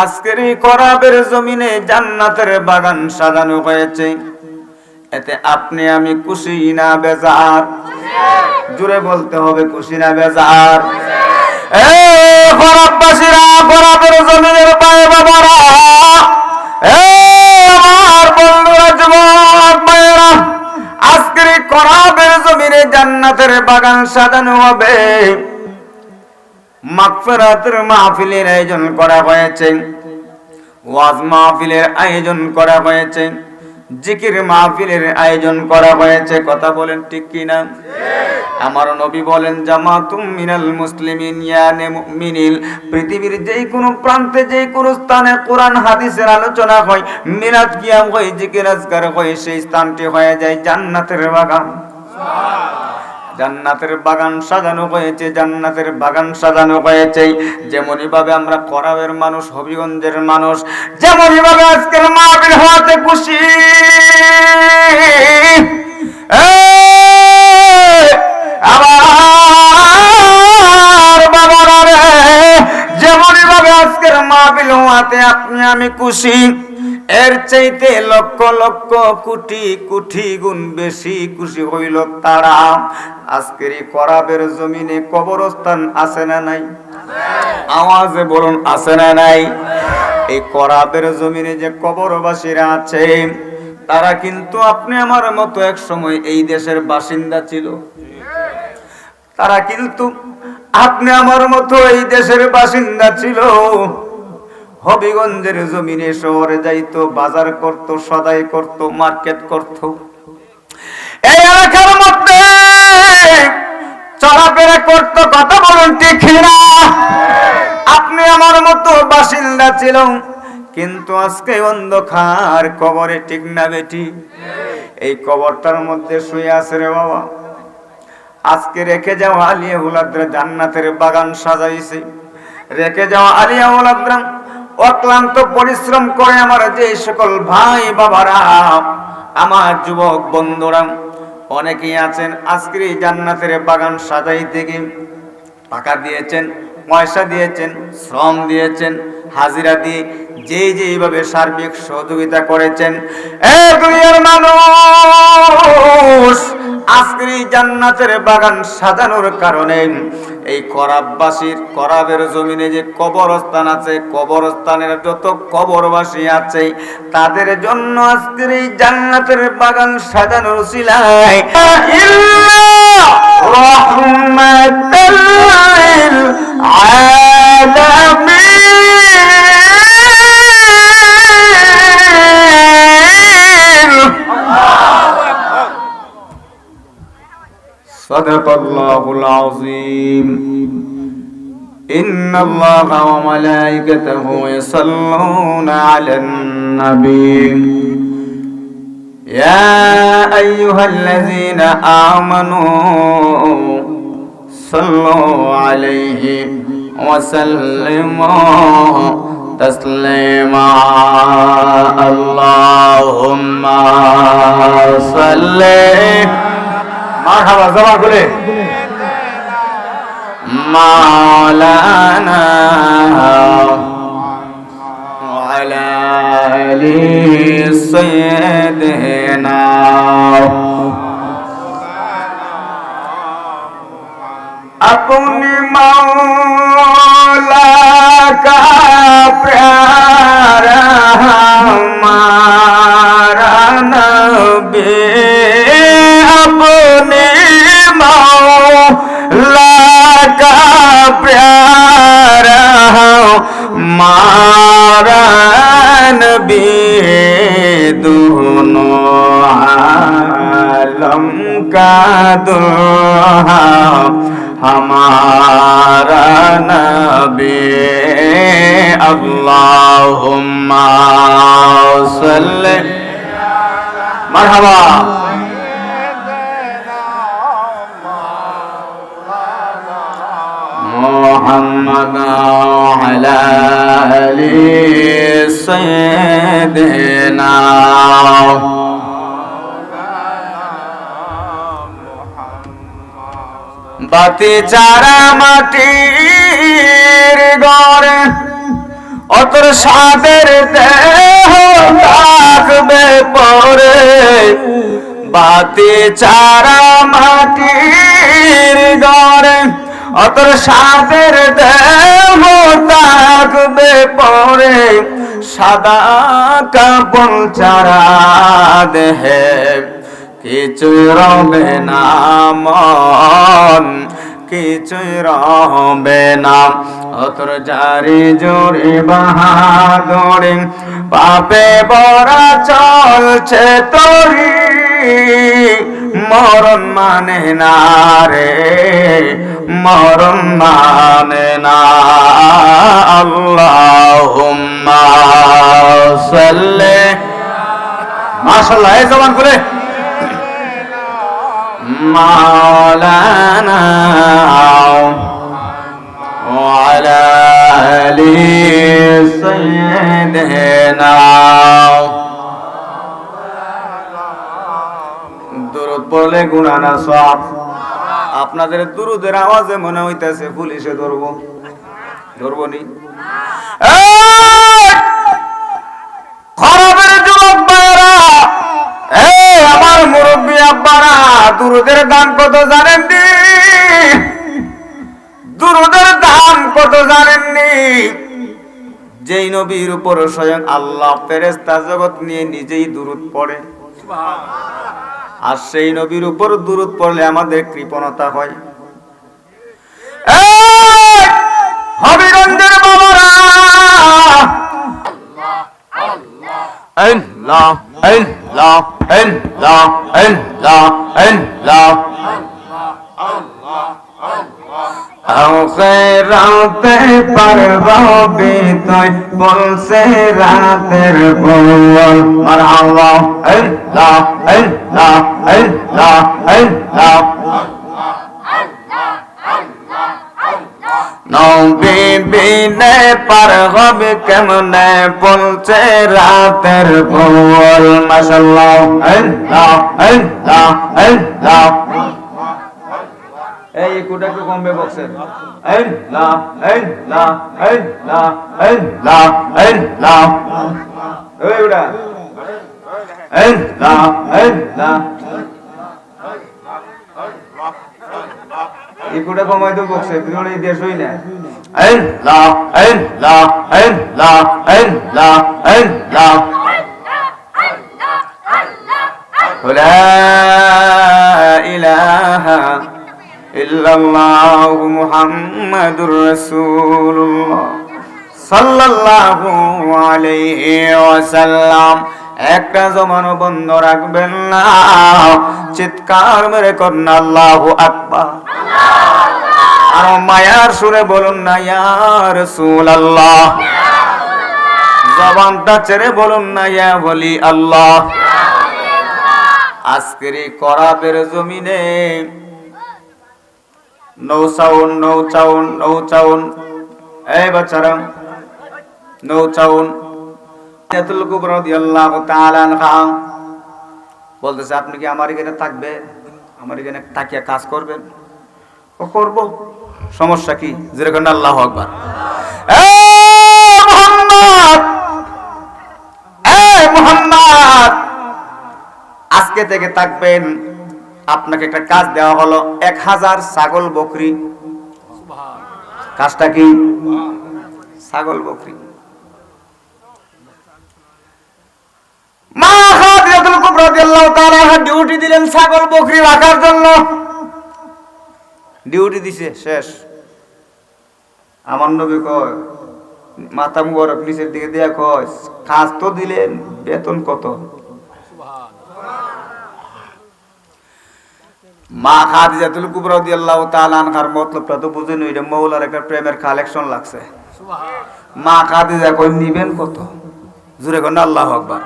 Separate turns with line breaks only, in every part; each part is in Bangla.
আজকের এই করাবের জমিনে জান্নাতের বাগান সাজানো হয়েছে, এতে আপনি আমি খুশি না বেজার? জোরে বলতে হবে, খুশি না বেজার? করাববাসীরা, করাবের জমিনের ভাই বাবারা, আমার বন্ধুরা, যুবক ভাইয়েরা, আজকের এই করাবের জমিনে জান্নাতের বাগান সাজানো হবে। মাগফিরাতের মাহফিলের আয়োজন করা হয়েছে, ওয়াজ মাহফিলের আয়োজন করা হয়েছে, জিকির মাহফিলের আয়োজন করা হয়েছে। কথা বলেন ঠিক কি না? আমার নবী বলেন, জামাতুম মিনাল মুসলিমিন ইয়ানে মুমিনিল। পৃথিবীর যেই কোনো প্রান্তে, যেই কোনো স্থানে কোরআন হাদিসের আলোচনা হয়, মিলাদ কিয়াম হয়, জিকির আজকার হয়, সেই স্থানটি হয়ে যায় জান্নাতের বাগান। জান্নাতের বাগান সাজানো হয়েছে, জান্নাতের বাগান সাজানো হয়েছে। যেমনই ভাবে আমরা করাবের মানুষ, হবিগঞ্জের মানুষ, যেমনই ভাবে আজকের মাহফিল হওয়াতে খুশি, আমার বাবারা রে, যেমনই ভাবে আজকের মাহফিল হওয়াতে আপনি আমি খুশি, এর চাইতে লক্ষ লক্ষ কোটি কোটি গুণ বেশি খুশি হইল তারা। আজকের এই করাবের জমিনে কবরস্থান আছে না নাই? আওয়াজে বলুন, আছে না নাই? এই করাবের জমিনে যে কবরবাসীরা আছে, তারা কিন্তু আপনি আমার মতো এক সময় এই দেশের বাসিন্দা ছিল। তারা কিন্তু আপনি আমার মতো এই দেশের বাসিন্দা ছিল। হবিগঞ্জের জমিনে শহরে যাইতো, বাজার করত, সদাই করত, মার্কেট করত, এই এলাকার মধ্যে চলাফেরা করত। কথা বলুন ঠিক না? আপনি আমার মতো বাসিন্দা ছিল, কিন্তু আজকে অন্ধকার কবরে, ঠিক না বেটি? এই কবরটার মধ্যে শুয়ে আছে রে বাবা। আজকে রেখে যাওয়া আলিয়া উলাদরা জান্নাতের বাগান সাজাইছে। রেখে যাওয়া আলিয়া উলাদরা অক্লান্ত পরিশ্রম করে আমার যে সকল ভাই বাবারা, আমার যুবক বন্ধুরা অনেকেই আছেন, আজকের এই জান্নাতের বাগান সাজাইতে গিয়ে টাকা দিয়েছেন, পয়সা দিয়েছেন, শ্রম দিয়েছেন, হাজিরা দিয়ে যেইভাবে সার্বিক সহযোগিতা করেছেন। দুনিয়ার মানুষ আজকের এই জান্নাতের বাগান সাজানোর কারণে এই করাববাসীর, করাবের জমিনে যে কবরস্থান আছে, কবরস্থানের যত কবরবাসী আছে, তাদের জন্য আজকের এই জান্নাতের বাগান সাজানোর উসিলায় রাহমাতাল লিল আলামিন সাদাকাল্লাহুল আযীম। ইন্নাল্লাহা ওয়া মালাইকাতাহু ইউসাল্লুনা আলান নবী ইয়া আইয়ুহাল্লাযীনা আমানু সাল্লু আলাইহি ওয়া সাল্লিমু তাসলিমা। আল্লাহুম্মা সাল্লি মারহাবা, জবান খুলে, মাওলানা ওয়ালা আলি সাইয়্যিদিনা। अपनी मौला का प्यारा हमारा नबी, अपनी मौला का प्यारा हमारा नबी, दोनों आलम का दुल्हा हमारा नबी। अल्लाहुम्मा सल्ली मरहबा। मुहम्मद अला आलि सय्यिदिना। বাতি চারা মাটির ঘরে অতর সাদের দেহ থাকবে পরে বাতি চারা মাটির ঘরে অতর সাদের দেহ থাকবে পরে সাদা কাপড় চারা দেহে কিছুই রবে না মন কিছুই রবে না অতর জারি জোরে বাহাদুরি পাপে বড়া চলছে তোরি মরণ মানে না রে মরণ মানে না আল্লাহুম্মা সাল্লি মাশাআল্লাহ এই জবান খুলে মাওলানা ওয়া আলা আলি সাইয়্যিদিনা দরুদ পড়লে গুনাহ না সওয়াব আপনাদের দুরুদের আওয়াজে মনে হইতাছে পুলিশে ধরবো নি খরাবের যুবক ভাইরা আমার মুরব্বী আব্বারা দুরুদের দাম কত জানেননি দুরুদের দাম কত জানেননি যেই নবীর উপর স্বয়ং আল্লাহ ফেরেশতা জগৎ নিয়ে নিজেই দুরুদ পড়ে আর সেই নবীর উপর দুরুদ পড়লে আমাদের কৃপণতা হয় হবিগঞ্জের বাবারা আল্লাহ আল্লাহ আল্লাহ আল্লাহ আল্লাহ রাতে পারবি তুই বলছে রাতের বল মারহাবা আল্লাহ আল্লাহ আল্লাহ আল্লাহ নবী বিনে পার হবে কেমনে বলছে রাতের বল মাশাআল্লাহ আল্লাহ আল্লাহ আল্লাহ এই কোটা একটু কমবে বক্সের আল্লাহ আল্লাহ আল্লাহ আল্লাহ আল্লাহ ওই ওটা আল্লাহ আল্লাহ এই কোটা কমাই তো বক্সের তুই এই দেশ হই না আল্লাহ আল্লাহ আল্লাহ আল্লাহ আল্লাহ লা ইলাহা ইল্লাল্লাহু মুহাম্মাদুর রাসূলুল্লাহ সাল্লাল্লাহু আলাইহি ওয়াসাল্লাম একটা জমানো বন্ধ রাখবেন না চিৎকার মেরে করুন আল্লাহু আকবার আর মায়ার সুরে বলুন না ইয়া রাসূলুল্লাহ জবানটা ছেড়ে বলুন না ইয়া ওলি আল্লাহ আজকের এই করাবের জমিনে নৌচাউন নৌচাউন নৌচাউন এই বাচ্চারা নৌচাউন জাতুল কুবরা রাদিয়াল্লাহু তাআলা আনহা বলতেছে আপনি কি আমার এখানে থাকবেন আমার এখানে তাকিয়া কাজ করবেন ও করব সমস্যা কি যেরকম আল্লাহু আকবার মুহাম্মদ আজকে থেকে থাকবেন আপনাকে একটা কাজ দেওয়া হলো 1000 ছাগল বকরি কাজটা কি ছাগল বকরি মা খাদিজাতুল কুবরা রাদিয়াল্লাহু তাআলা ডিউটি দিলেন ছাগল বকরি রাখার জন্য ডিউটি দিছে শেষ আমার নবী কয় মাথা মুবারক নিচের দিকে দেয়া কয় কাজ তো দিলেন বেতন কত মা খাদিজাতুল কুবরা রাদিয়াল্লাহু তাআলা আনহার মতলবটা তো বুঝেন এটা মওলার একটা প্রেমের কালেকশন লাগছে সুবহান মা খাদিজা কই নিবেন কত জোরে কোন আল্লাহু আকবার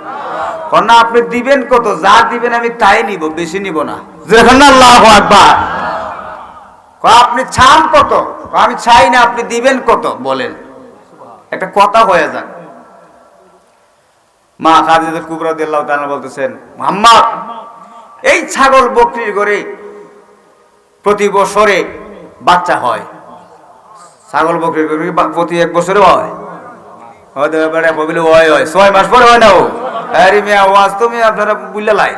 কোন আপনি দিবেন কত যা দিবেন আমি তাই নিব বেশি নিব না জোরে কোন আল্লাহু আকবার কই আপনি চান কত আমি চাই না আপনি দিবেন কত বলেন একটা কথা হয়ে যাক মা খাদিজাতুল কুবরা রাদিয়াল্লাহু তাআলা বলতেছেন মুহাম্মদ এই ছাগল বকরির ঘরে প্রতি বছরে বাচ্চা হয় ছাগল বকরির ঘরে প্রতি এক বছরে হয় হয়তো বেড়া বলে ওই ওই 6 মাস পরে হয় না ও আরে মিয়া ওয়াজ তুমি আপনারা বুঝলে লাই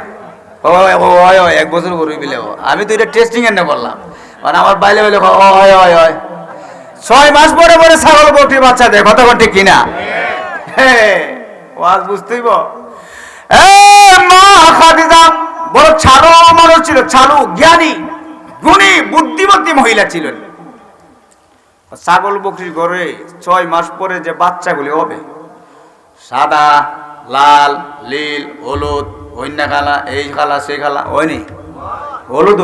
ওই ওই ওই 1 বছর পরে বিলে আমি তো এটা টেস্টিং এর না করলাম মানে আমার বাইলে বাইলে ওই ওই ওই 6 মাস পরে পরে ছাগল বকরি বাচ্চা দেয় কথা কোন ঠিক কিনা হ্যাঁ ওয়াজ বুঝতেইব এ মা খাদিজা বড় চালু মানুষ ছিল চালু জ্ঞানী গুণী বুদ্ধিমতী মহিলা ছিলেন ছাগল বকরির ঘরে 6 মাস পরে যে বাচ্চাগুলি হবে সাদা লাল নীল হলুদ অন্য কালা এই কালা সেই কালা হয়নি হলুদ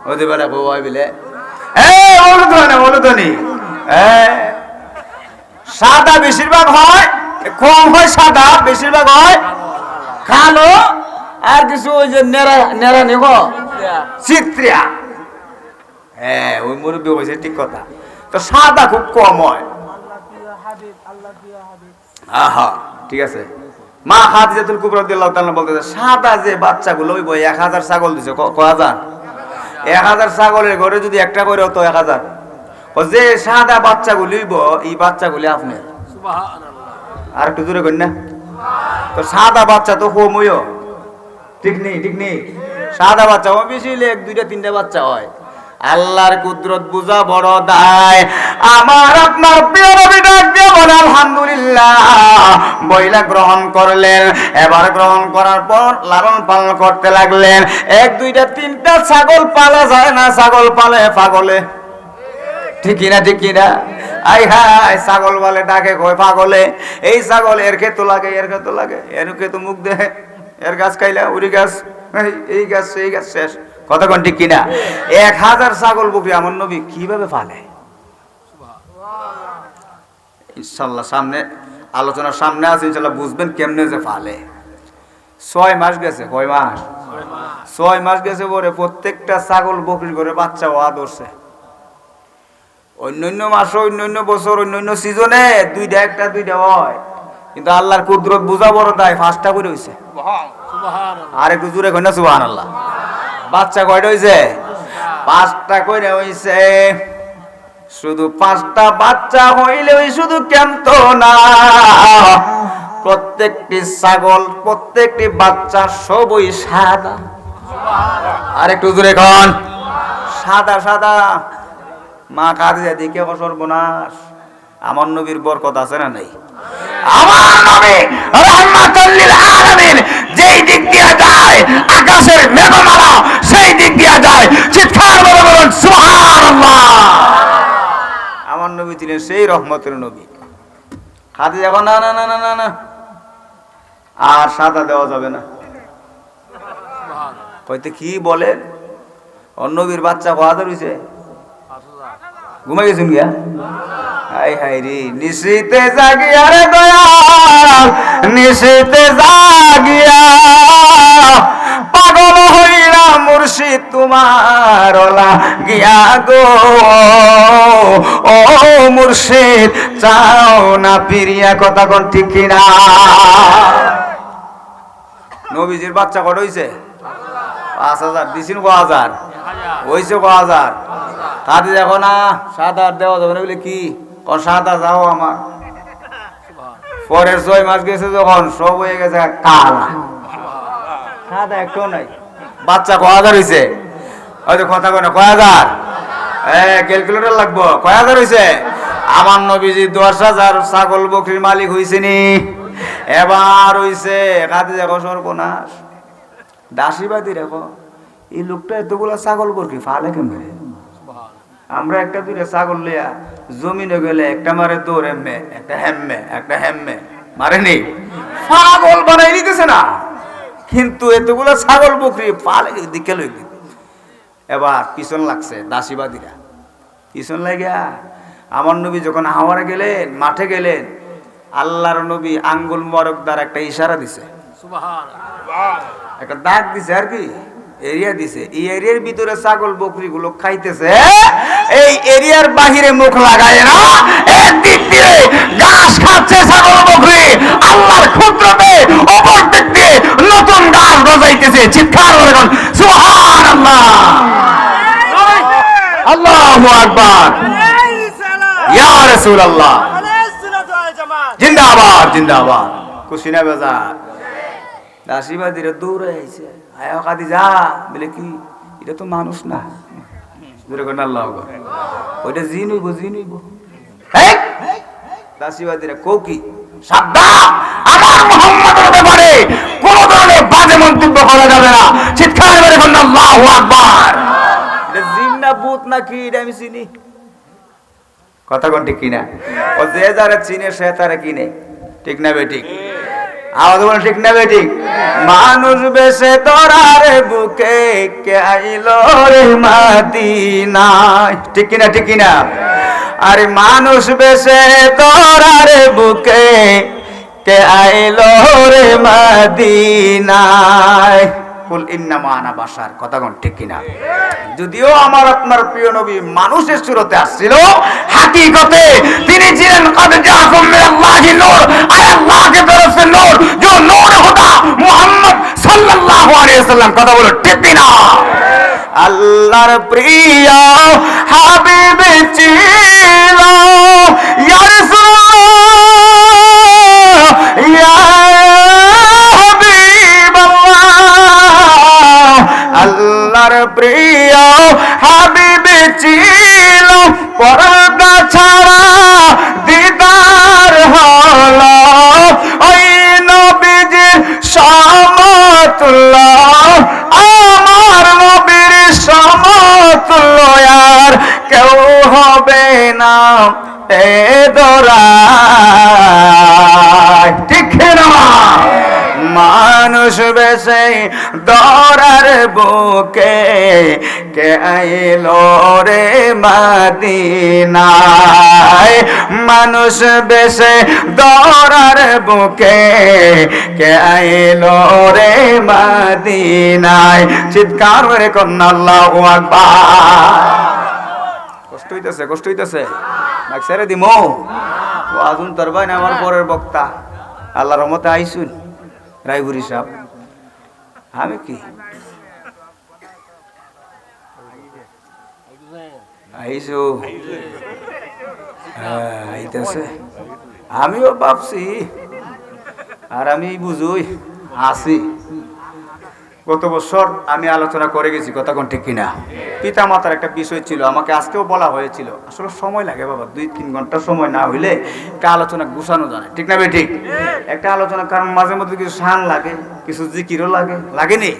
হতে পারে হয় বলে হলুদ হয় না হলুদ নি সাদা বেশিরভাগ হয় কম হয় সাদা বেশিরভাগ হয় কালো আর কিছু ওই যে নেড়া নেড়া নিব চিত্রিয়া হ্যাঁ ওই মুরব্বী হয়েছে ঠিক কথা তো সাদা খুব কম হয় আহা ঠিক আছে মা খাদিজাতুল কুবরা রাদিয়াল্লাহু তাআলা বলতেছে সাদা যে বাচ্চাগুলো ওই 1000 ছাগল দিছে কয়জন 1000 ছাগলের ঘরে যদি একটা করে তো 1000 ও যে সাদা বাচ্চাগুলি এই বাচ্চাগুলি আপনার সুবহানাল্লাহ আর একটু জোরে করেন না তো সাদা বাচ্চা তো কমইও ঠিক নেই সাদা বাচ্চা ও বেশি হলে 1 2টা 3টা বাচ্চা হয় আল্লাহর কুদরত বুঝা বড় দায় আমার আপনার প্রিয় নবী ডাক দিয়ে বলে আলহামদুলিল্লাহ বইলা গ্রহণ করলেন এবার গ্রহণ করার পর লালন পালন করতে লাগলেন 1 2টা 3টা ছাগল পালা যায় না ছাগল পালে পাগলে ঠিক কিনা আই হাই ছাগল বলে ডাকে কয় পাগলে এই ছাগল এর খেতো লাগে এর খেতো মুখ দে এর গাছ খাইলা উড়ি গাছ এই গাছ সেই গাছ শেষ কথা কোন ঠিক কিনা 1000 ছাগল বকরি আমার নবী কিভাবে পালে ইনশাআল্লাহ সামনে আলোচনার সামনে আছে ইনশাআল্লাহ বুঝবেন কেমনে যে পালে 6 মাস গেছে কয় মাস 6 মাস গেছে পরে প্রত্যেকটা ছাগল বকরির ঘরে বাচ্চা হওয়া ধরছে অন্যান্য মাসে অন্যান্য বছর অন্যান্য সিজনে দুইটা হয় কিন্তু আল্লাহর কুদরত বুঝা বড় তাই 5টা করে হইছে সুবহানাল্লাহ আর একটু জোরে কই না সুবহানাল্লাহ বাচ্চা কয়টা হইছে 5টা কইরা হইছে শুধু 5টা বাচ্চা হইলেই শুধু কেমতো না প্রত্যেকটি ছাগল প্রত্যেকটি বাচ্চা সবই সাদা সুবহানাল্লাহ আর একটু জোরে কোন সাদা মা খাদিজা দেখে সর্বনাশ আমার নবীর বরকত আছে না নাই আমার নবী রাহমাতুল লিল আলামিন যেই দিক দিয়ে যায় আকাশের মেঘমালা সেই দিক দিয়ে যায় চিৎকার করে বলুন সুবহানাল্লাহ আমার নবী ছিলেন সেই রহমতের নবী খাদিজা বলে না আর সাদা দেওয়া যাবে না সুবহানাল্লাহ কইতে কি বলেন নবীর বাচ্চা কয়টা হইছে ঘুমাই গেছেন গিয়া হাই হাই রে নিশিতে জাগিয়া রে দয়াল নিশিতে জাগিয়া পাগল হইলা মুর্শিদ তোমার লাগিয়া গো ও মুর্শিদ চাও না পিরিয়া কথা কোন ঠিক কিনা নবীজির বাচ্চা কত হইছে 5000 দিছেন 5000 হইছে 5000 খাদিজা দেখো না সাদা দেওয়া যাবে না বলে কি সাদা যাও আমার পরের 6 মাস গেছে যখন সব হয়ে গেছে কালা সাদা একটু নাই বাচ্চা 1000 হইছে হয়তো কথা কয় না 1000 ক্যালকুলেটর লাগবো 1000 হইছে আমার নবীজি 10000 ছাগল বকরির মালিক হইছে নি এবার হইছে খাদিজা দেখো সর্বনাশ দাসীবাদী দেখো এই লোকটা এতগুলা ছাগল বকরি ফালে কেমনে আমরা একটা দুইটা ছাগল লিয়া জমিনে গেলে একটা মারে দৌড় একটা হেম্মে মারে নেই পাগল বানাই নিতেছে না কিন্তু এতগুলো ছাগল বকরি পালে দিকে লই এবার পিছন লাগছে দাসীবাদীরা পিছন লাগিয়া আমার নবী যখন হাওয়ারে গেলেন মাঠে গেলেন আল্লাহর নবী আঙ্গুল মোবারক দ্বারা একটা ইশারা দিছে সুবহানাল্লাহ একটা দাগ দিছে আর কি এরিয়া দিছে এই এরিয়ার ভিতরে ছাগল বকরি গুলো খাইতেছে এই এরিয়ার বাহিরে মুখ লাগায় না একদিক দিয়ে ঘাস খাচ্ছে ছাগল বকরি আল্লাহর কুদরতে অপর দিক দিয়ে নতুন ঘাস গজাইতেছে চিৎকার করে বলুন সুবহানাল্লাহ আল্লাহু আকবার ইয়া রাসূলুল্লাহ জিন্দাবাদ জিন্দাবাদ। খুশি না বেজার? দাসীবাদীরা দৌড়ে আইছে, আয়া কাদি যা বলে কি এটা তো মানুষ না, আল্লাহ ওইটা জিন হইব জিন হইব। দাসীবাদীরা কও কি সাবধান, আমার মুহাম্মদের ব্যাপারে কোন ধরনের বাজে মন্তব্য করা যাবে না। চিৎকার করে বলুন আল্লাহু আকবার। এটা জিন না ভূত না কি এটা আমি চিনি, কথা কোন ঠিক কিনা? ও যে যারা চিনে সে তারা কিনে, ঠিক না বেঠিক? আওয়াজ বল ঠিক না বেঠিক? মানুষ বেশে ধরার বুকে কে আইলো রে মদিনায়, ঠিক কিনা ঠিক কিনা? আরে মানুষ বেশে ধরার বুকে কে আইলো রে মদিনায়। কুল ইন্নামা আনা বাশার, কথা কোন ঠিক কিনা? যদিও আমার আপনার প্রিয় নবী মানুষের সুরতে আসছিল, হাকিকতে তিনি ছিলেন কদ জাকুম মিনাল্লাহি নূর, আয় আল্লাহ के तरफ से नूर, जो नूर खुदा মুহাম্মদ সাল্লাল্লাহু আলাইহি ওয়াসাল্লাম, কথা বলো ঠিক কিনা? আল্লাহর প্রিয় হাবিব ছিল ইয়া রাসূলুল্লাহ, ইয়া হাবিবাল্লাহ। আল্লাহর প্রিয় হাবিব ছিল, পর্দা ছাড়া দিদার হলো ওই নবীজির সমতুল্য, আমার নবীর সমতুল্য আর কেউ হবে না এ দরায়, ঠিক না? মানুষ বেশে দরার বুকে কে আইলো রে মদিনায়, মানুষ বেশে দরার বুকে কে আইলো রে মদিনায়। চিৎকার করে কন্যা আল্লাহু আকবার। কষ্ট হইতেছে কষ্ট হইতেছে, মাইক ছেড়ে দিমো। ও আজুন তরবাই না আমার পরের বক্তা, আল্লাহর রহমতে আইসুন রায়পুরি সাহেব। আমি কি আইসু আইতেছে, আমিও ভাবছি আর আমি বুঝুই আসি। গত বছর আমি আলোচনা করে গেছি, কথা কোন ঠিক কিনা? পিতা মাতার একটা বিষয় ছিল, আমাকে আজকেও বলা হয়েছিল। আসলে সময় লাগে বাবা, 2-3 ঘন্টা সময় না হইলে একটা আলোচনা গুছানো যায়, ঠিক না ঠিক? একটা আলোচনা কারণ মাঝে মধ্যে কিছু শান লাগে, কিছু জিকিরও লাগে, লাগেনি?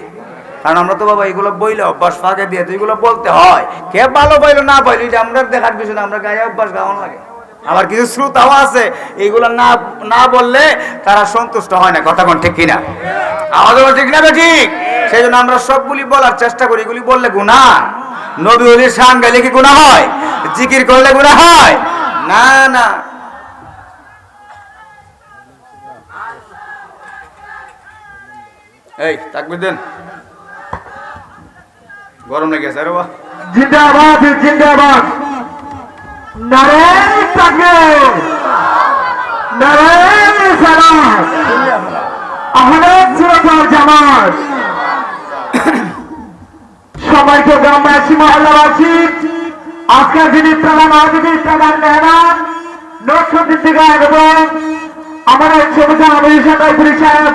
কারণ আমরা তো বাবা এগুলো বইলে অভ্যাস ফাঁকে দিয়ে তো এগুলো বলতে হয়। কে ভালো পাইলো না পাইলো এটা আমরা দেখার বিষয় না, আমরা গায়ে অভ্যাস গাওয়ান লাগে। আবার কিছু শ্রোতাও আছে এইগুলো না না বললে তারা সন্তুষ্ট হয় না, কথা কোন ঠিক কিনা? আমাদের ঠিক না ঠিক? সেই জন্য আমরা সবগুলি বলার চেষ্টা করি। এগুলি বললে গুনাহ? নবী ওলির শান গাইলে কি গুনাহ হয়? জিকির করলে গুনাহ হয়? না না। এই তাকবীর দেন, গরম লেগে গেছে রে বাবা।
জিন্দাবাদ জিন্দাবাদ, নারে তাকবীর, নারে সালাত, আহলে সুন্নাত জামাত। সবাইকে গ্রামবাসী মহল্লাবাসী, আজকের দিনে প্রধান অতিথি প্রধান মেহমান নকশবদ্দিন থেকে আগত আমাদের সমিতি আমির সাহেব সাহেব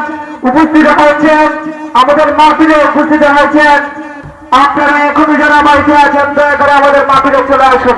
উপস্থিত হয়েছেন, আমাদের মাহফিলে উপস্থিত হয়েছেন। আপনারা এখনো যারা বাড়িতে আছেন দয়া করে আমাদের মাহফিলে চলে আসুন।